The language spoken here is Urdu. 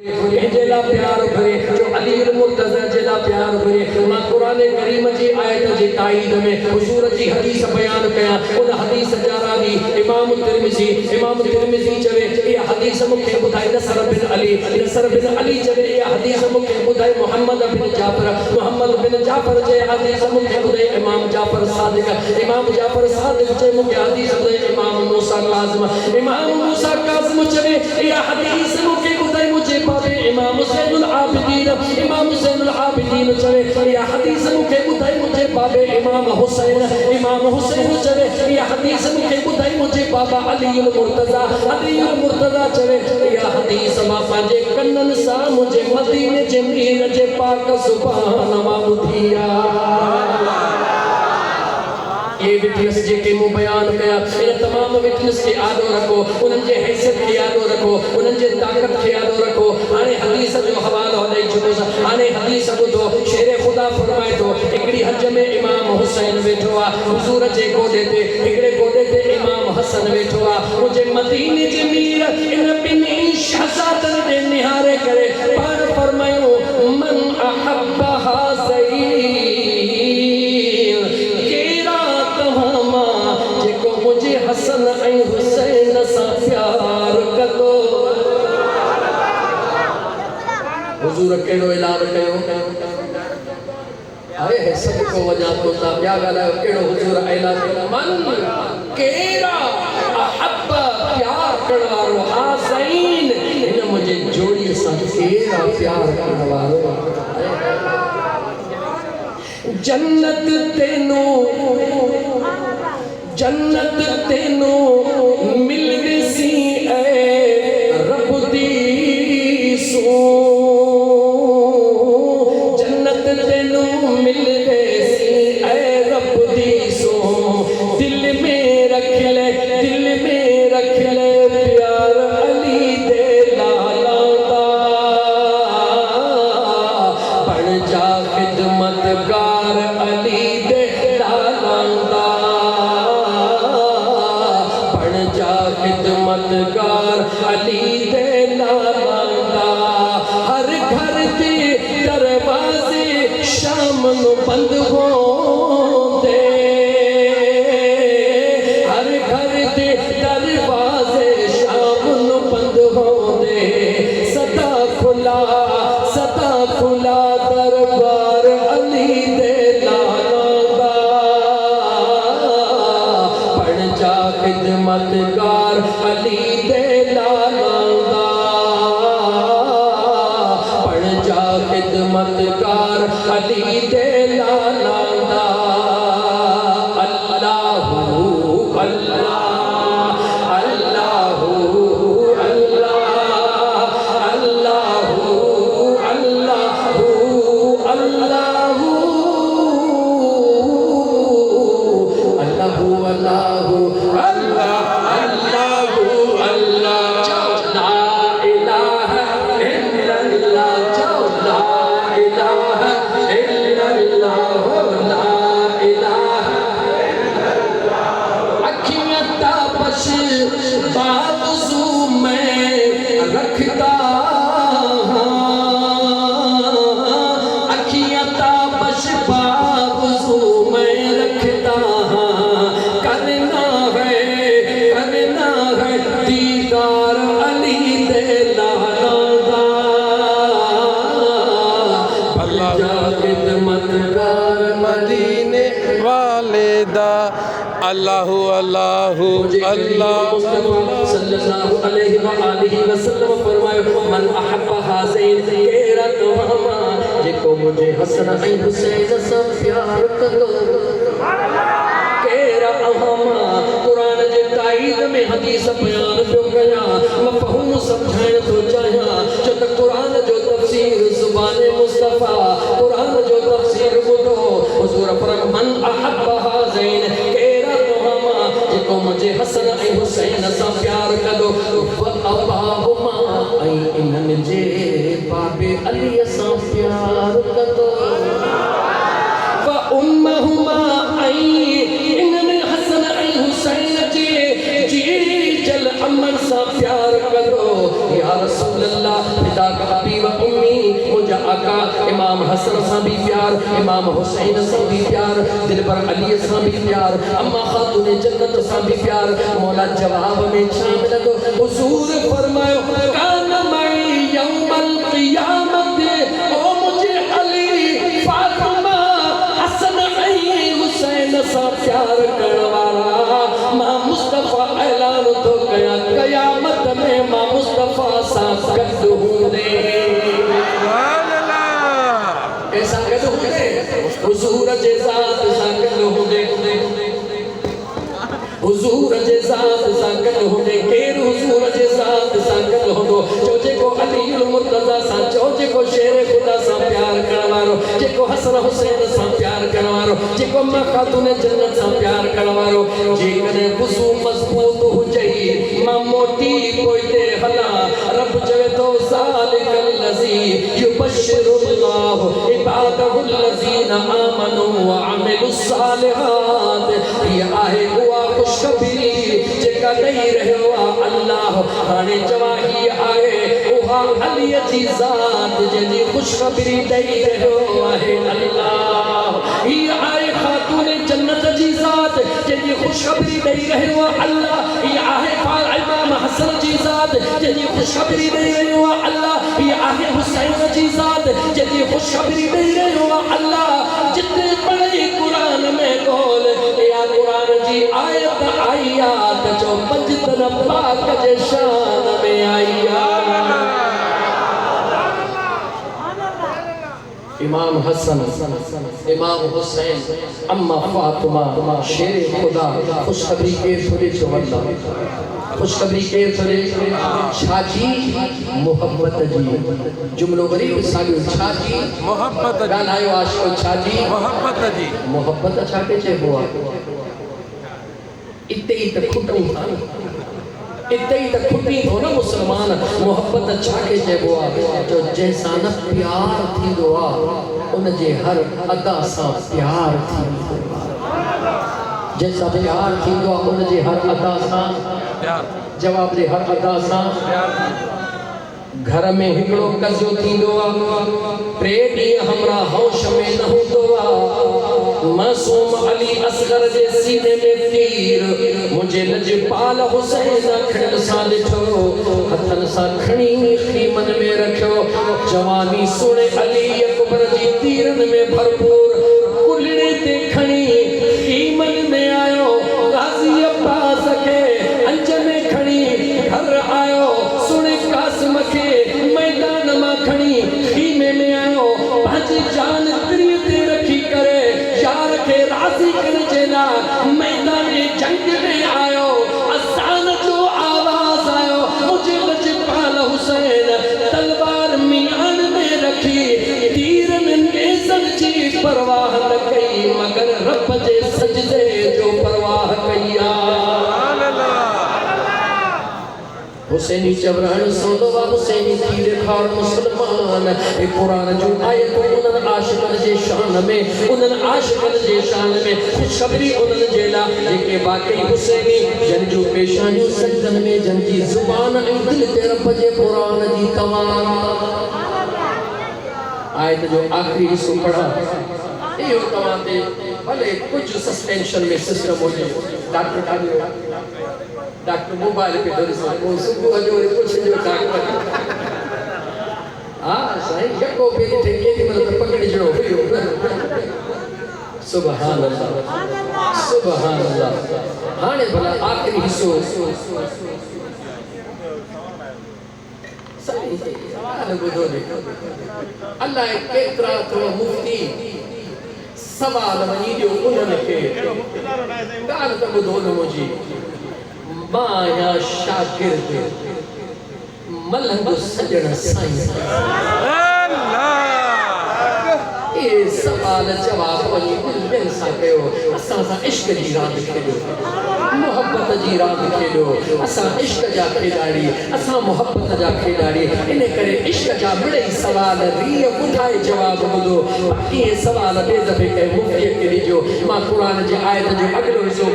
جلا پیار بھرے جو علی المرتضی جلا پیار بھرے ماں قرآن کریم جی آیت جی تائید میں حضور جی حدیث بیان کیا ان حدیث جاراوی امام ترمذی چوے یہ حدیث مکھے بدھائی نصر بن علی چوے یہ حدیث مکھے بدھائی محمد بن جعفر جے حدیث مکھے بدھائی امام جعفر صادق جے مکھے حدیث بدھائی امام موسیٰ کاظم چوے یہ حدیث مکھے بدھائی مجھے امام حسین العابدین چوے یہ حدیث مکھے بدھائی مجھے بابے امام حسین چوے یہ حدیث مکھے بدھائی مجھے بابا علی المرتضی چوے یہ حدیث ماں پانجے کنن سا مجھے مدینے جمین جے پاک زبان ماں بدھیا یہ وٹنس جے کے مو بیان کیا یہ تمام وٹنس کے آدھو رکھو انہن جے حیثیت کے آدھو رکھو انہن جے طاقت کے آدھو رکھو آنے حدیث جو حوال ہو دائی چھو آنے حدیث بدھو شیر خدا فرمائے تو اکڑی حج میں امام حسین بیٹھوا حضور جے گودے تے اکڑے گودے تے امام حسن بیٹھوا مجھے مدینے جے میر ان بنی شہزادن دے نہارے کرے پار فرمائیو من احبہا زئی حسن ای حسین سا پیار کدو حضور کیڑو اعلان کیو آئے ہے سب کو وجہ تو تا بیا گالا کیڑو حضور اعلان کیو من کیڑا احب پیار کڑوارو حسین ان مجھے جوڑی سا کیڑا پیار کڑوارو جنت تینو مل گسی اے رب دی سو جنت تینو مل گسی اے رب دی سو دل میں رکھ لے پیار علی دے لالا دا بڑھ جا خدمتگار علی دے لالا دا خدمتگار علی دے لالا ہر گھر دے دروازے شام نو بند ہو دے ہر گھر دے دروازے شام نو بند ہو دے صدا کھلا دربار علی دے لالا بڑھ جا خدمتگار علی دے لالا بڑھ جا خدمتگار علی دے لالا اللہ بازو میں رکھتا اکھیاں تابش بازو میں رکھتا کرنا ہے دیدار علی دے لالا دا بھل جا خدمتگار مدینے والے دا اللہ صلی اللہ علیہ وآلہ وسلم فرمائے من احب حسین کیڑا تمہاں جے کو مجھے حسن ای حسین سا پیار کدو کیڑا اہما قرآن جے تائید میں حدیث بیان جو گیا مفہوم سمجھائن تو چاہیا جو تک قرآن جو تفسیر زبان مصطفیٰ قرآن جو تفسیر بدھو حضور فرم من احب حسین کو مجھے حسن ای حسین سا پیار کدو وَأَبَاهُمَا ای انہن جے باب علی سا پیار کدو وَأُمَّهُمَا ای انہن حسن ای حسین جے جی جل امن سا پیار کدو یا یا رسول اللہ فداک ابی و امی مجھا آقا امام حسن سا بھی پیار امام حسین سا بھی پیار دل پر علی سا بھی پیار اما خاتون جنت سا بھی پیار مولا جواب میں شامل دو حضور فرمائے کان مئی یوم القیامت او مجھے علی فاطمہ حسن حسین سا پیار کروارا ماں مصطفیٰ اعلان تو گیا قیامت میں ماں مصطفیٰ سا گد ہوں دے ایسا گد ہوں دے حضور جزاد سا گد ہوں دے حضور جزاد سا گد ہوں دے کیر حضور جزاد سا گد ہوں دو چوچے کو علی المرتضی سا چوچے کو شیر خدا سا پیار کروارو جے کو حسن حسین سا پیار کروارو جے کو ماں خاتون جنت سا پیار کروارو جے کنے وضو مضبوط ہو جائی ماں موٹی کوئی دے حلا رب جوے تو ذالک اللذی یبشر اللہ عبادہ اللذین آمنوا وعملوا الصالحات یہ آئے ہوا خوشخبری جکا نہیں رہے ہوا اللہ ہانے جواہی آئے اوہا علی جی ذات جنی خوشخبری نہیں رہے ہوا ہے اللہ یہ آئے خاتون جنت جی ذات جنی خوشخبری نہیں رہے ہوا اللہ یہ آئے امام حسن جی ذات جنی خوشخبری نہیں رہے ہوا اللہ یہ آئے حسین جی ذات جنی خوشخبری نہیں رہے ہوا اللہ جتنے پڑھے قرآن میں گول یا قرآن جی آیت آیات جو مجدن پاک جے شان میں آیات امام حسن امام حسین اما فاطمہ شیر خدا خوشخبری کے تھوڑے جو اللہ خوشخبری کے تھوڑے چھاجی محبت جی جملو غریب سالیو چھاجی محبت جی گانائیو عاشق چھاجی محبت جی محبت اچھا کے چھے ہوا اتے ہی تک کھٹوں تھا اتے ہی تک کھٹی ہو نا مسلمان محبت اچھا کے چھے ہوا جو جیسا نا پیار تھی دعا ان جے ہر ادا سا پیار تھی جیسا پیار تھی دعا ان جے ہر ادا سا جواب دے ہر ادا سا گھر میں ہکڑو کزو تھی دعا پریڈی ہمرا ہوش میں نہ دعا معصوم علی اصغر جے سینے میں تیر مجھے لجپال حسین کھڑن سا لٹھو ہتھن سا کھڑی خیمن میں رکھو جوانی سوڑے علی اکبر جی تیرن میں بھرپور کلڑے تے کھڑی خیمن میں آئو غازی عباس کے انج میں کھڑی گھر آئو سوڑے قاسم کے میدان ماں کھڑی خیمے میں آئو بھج جان تری تے رکھی کرے یار کے راضی کر جنا میدان جنگ میں آئو آسان جو آواز آئو مجھے لجپال حسین تلوار میان میں رکھی تیرن نیزن جی پرواہ لگئی مگر رب جے سجدے جو پرواہ کیا حسینی چبران سولوا حسینی تیر کھار مسلمان اے قرآن جو آیت انہن عاشقن جے شان میں انہن عاشقن جے شان میں خوشخبری انہن جیلا لیکے باقی حسینی جن جو پیشانیوں سجدن میں جن جی زبان دل تے رب جے قرآن جی کمان آیت جو آخری حصہ پڑھا یہ کمان دے بھلے کچھ سسپینشن میں سسٹم ہو جائے ڈاکٹر موبائل پہ در سے وہ صبح جو کچھ جو ڈاکٹر صحیح یکو پہ تھے یہ مطلب پکڑ جڑو سبحان اللہ سبحان اللہ ہانے بھلا آخری حصہ اللہ ایک طرح تو مفتی سوال منی جو انہوں نے کہا تو دونوں مجھے مایا شاگرد ملنگ سجن سائیں یہ سوال جواب وہی دل سا کہو اساں سا عشق جی راند کھیلو محبت جی راند کھیلو اساں عشق جا کھیلاڑی اساں محبت جا کھیلاڑی انہیں کرے عشق جا بڑے سوال ریہ اٹھائے جواب بدو باقی یہ سوال بے دفعے کہ مفتی کے لیے جو ماں قرآن جی آیت جو اگلو حصو